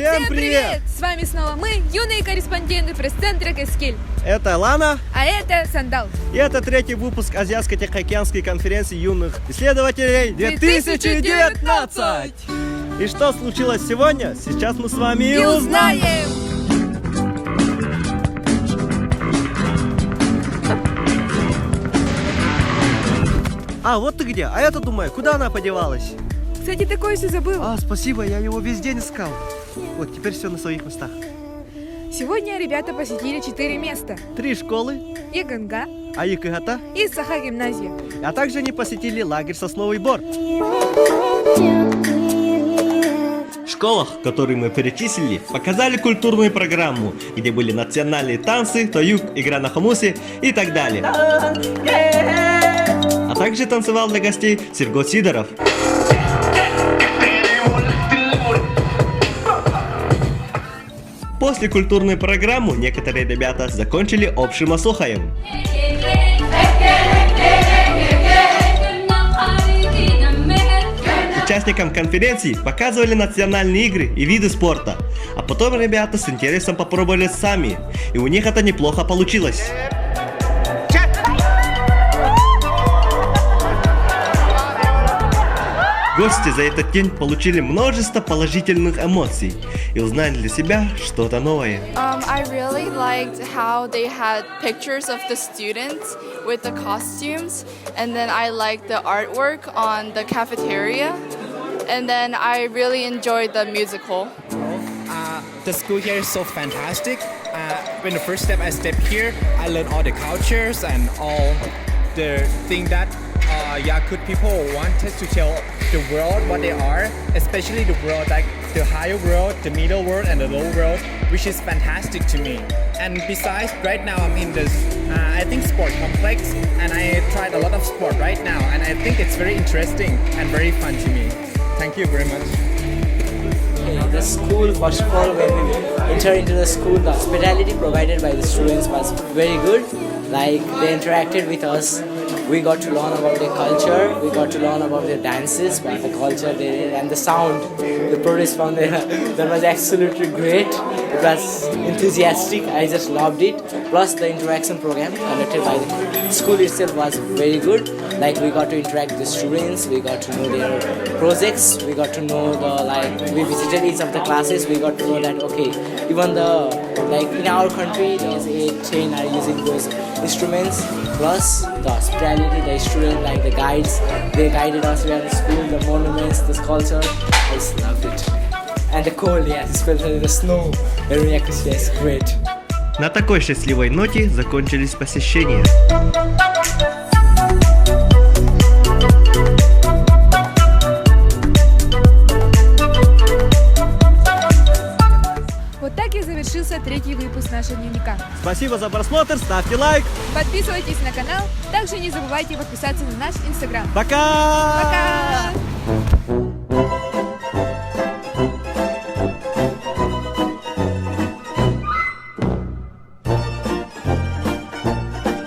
Всем привет! С вами снова мы, юные корреспонденты пресс-центра Кескиль. Это Лана. А это Сандал. И это третий выпуск Азиатско-Тихоокеанской конференции юных исследователей 2019. И что случилось сегодня, сейчас мы с вами и узнаем. А, вот ты где. А я-то думаю, куда она подевалась? Кстати, такое все забыл. Спасибо, я его весь день искал. Вот, теперь все на своих местах. Сегодня ребята посетили 4 места. 3 школы, Иганга АИКГТ, и Саха гимназия. а также они посетили лагерь «Сосновый Бор». В школах, которые мы перечислили, показали культурную программу, где были национальные танцы, тоюк, игра на хомусе и так далее. А также танцевал для гостей Серго Сидоров. После культурной программы некоторые ребята закончили общим осухаем. Участникам конференции показывали национальные игры и виды спорта, а потом ребята с интересом попробовали сами, и у них это неплохо получилось. Гости за этот день получили множество положительных эмоций и узнали для себя что-то новое. I really liked how they had pictures of the students with the costumes, and then I liked the artwork on the cafeteria, and then I really enjoyed the musical. The school here is so fantastic. When the first step I stepped here, I learned all the cultures and all the things that Yakut people wanted to tell the world what they are, especially the world like the higher world, the middle world, and the low world, which is fantastic to me. And besides, right now I'm in this, I think sport complex, and I tried a lot of sport right now, and I think it's very interesting and very fun to me. Thank you very much. The school, first of all, when we enter into the school, the hospitality provided by the students was very good. Like, they interacted with us. We got to learn about their culture, we got to learn about their dances, about the culture and the sound they produced from there. That was absolutely great. It was enthusiastic, I just loved it. Plus the interaction program conducted by the school itself was very good. Like, we got to interact with the students, we got to know their projects, we got to know we visited each of the classes, we got to know that, okay, even in our country, those 8-10 are using those instruments, plus the hospitality, the students, like the guides, they guided us around the school, the monuments, the culture. I just loved it. And the cold, yes, especially the snow, the reaction is great. На такой счастливой ноте закончились посещения. Вот так и завершился третий выпуск нашего дневника. Спасибо за просмотр, ставьте лайк. Подписывайтесь на канал, также не забывайте подписаться на наш инстаграм. Пока! Пока!